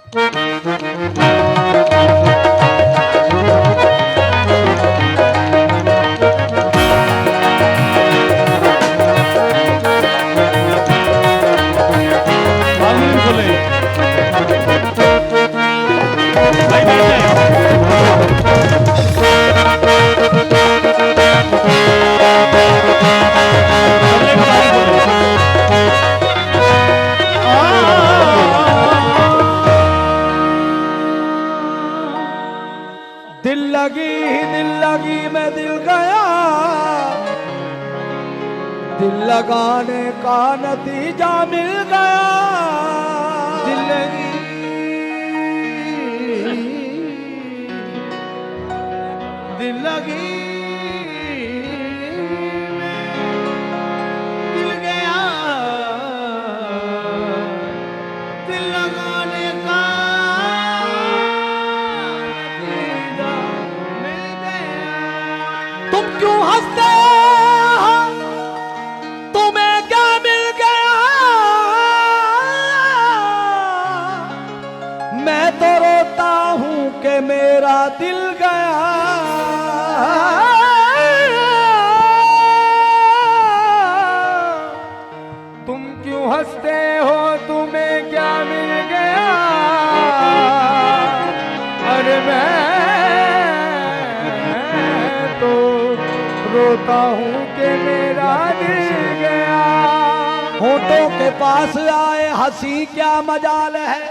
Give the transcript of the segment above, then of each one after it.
दिल लगी मैं दिल गया, दिल लगाने का नतीजा मिल गया। दिल लगी दिल लगी दिल गया, दिल लगाने का नतीजा मिल गया। तुम क्यों हंसते हो, तुम्हें क्या मिल गया? मैं तो रोता हूं कि मेरा दिल गया। तुम क्यों हंसते हो, तुम्हें क्या मिल गया? अरे मैं तो रोता हूं कि मेरा दिल गया। होठों के पास आए हंसी क्या मजाल है,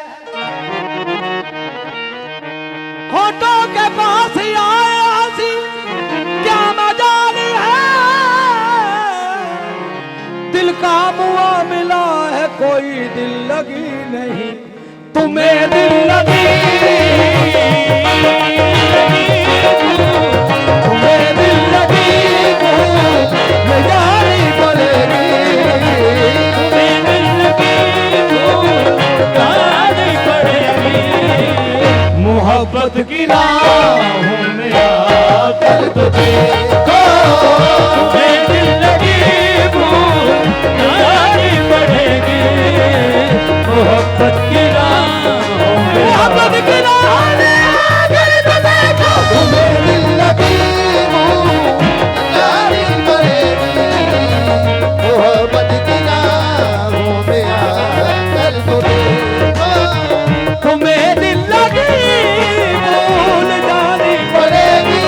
होठों के पास आए हंसी क्या मजाल है। दिल का मुआ मिला है कोई दिल लगी नहीं, तुम्हें दिल लगी तुम्हें दिल लगी ये जानी पड़ेगी, तुम्हें दिल लगी जानी पड़ेगी। मोहब्बत की राहों में आकर तो देखो, तुम्हें दिल लगी जानी पड़ेगी। मोहब्बत की राहों में आकर तो देखो, तुम्हें दिल लगी जानी पड़ेगी। मोहब्बत की राहों में आकर तो देखो, तुम्हें दिल लगी भूल जानी पड़ेगी।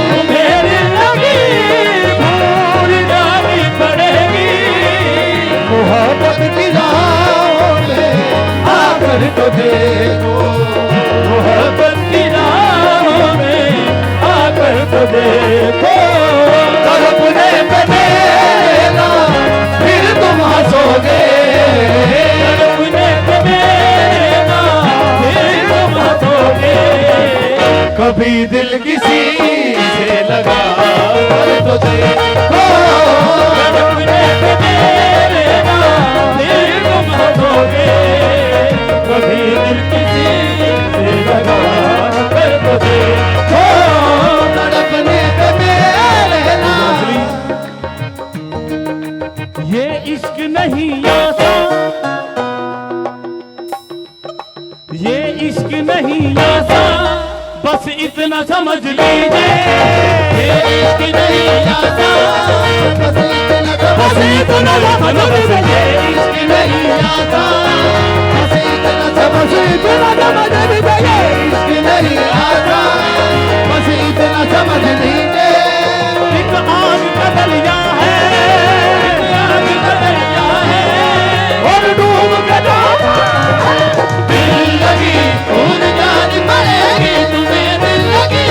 तुम्हें दिल लगी भूल जानी पड़ेगी। मोहब्बत की राहों में आकर तो देखो, मोहब्बत की राहों में आकर तो देखो। तड़पने पे देना फिर तुम हंसोगे, तड़पने पे देना फिर तुम हंसोगे। कभी दिल किसी से लगा कर तो देखो, तड़पने पे देना फिर तुम हंसोगे। कभी दिल किसी से लगा कर तो देखो, तड़पने पे देना। ये इश्क नहीं आता, ये इश्क नहीं आता, बस इतना समझ लीजिए। ये इश्क नहीं आता, बस इतना समझ लीजिए। इश्क नहीं आता, बस इतना समझ लीजिए। इश्क नहीं आता, बस इतना समझ लीजिए। एक आग का दरिया है, एक आग का दरिया है, और डूब के जाता है। दिल लगी भूल जानी पड़ेगी, तुम्हें दिल लगी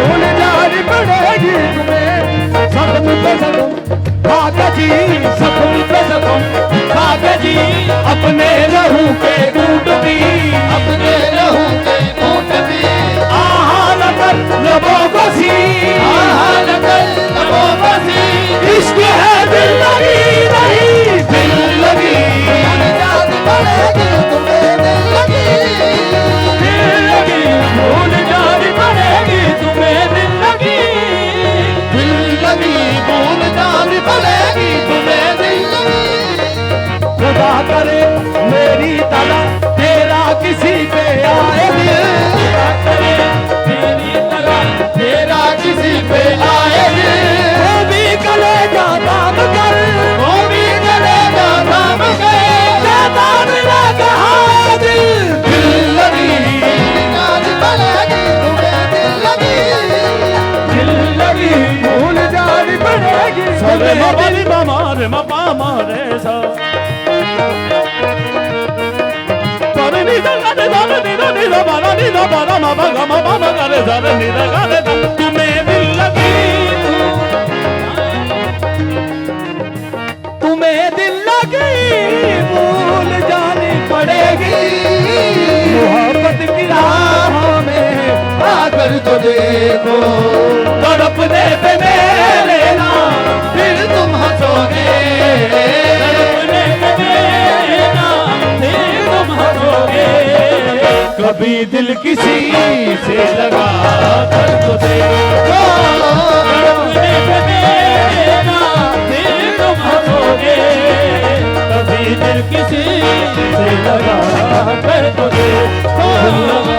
भूल जानी पड़ेगी। तुम्हें सदम पे सदम भाग्य जी, सदम पे सदम मेरी तरह तेरा किसी पे आए दिल, मेरी तरह तेरा किसी पे आए दिल, वो भी कलेजा दाम कर, वो भी कलेजा दाम कर, शैतान ने कहा दिल, दिल लगी आज पड़ेगी तुम्हें, दिल लगी, दिल लगी भूल जानी पड़ेगी। सबे मबाली मारे मपा मारे सा पारे नी दा गा दे दा नी दा बारा नी दा बारा मा बा गा मा बा मा गा रे दा नी दा गा दे तुम्हें दिल लगी, तुम्हें दिल लगी भूल जानी पड़ेगी। मोहब्बत की राहों में आकर तो देखो, तड़पने पे मेरे नाम फिर तुम हंसोगे, तड़पने पे मेरे नाम फिर तुम हंसोगे। कभी दिल किसी से लगा कर तो देखो, तड़पने पे मेरे नाम फिर तुम हंसोगे। कभी दिल किसी से लगा कर तो देखो।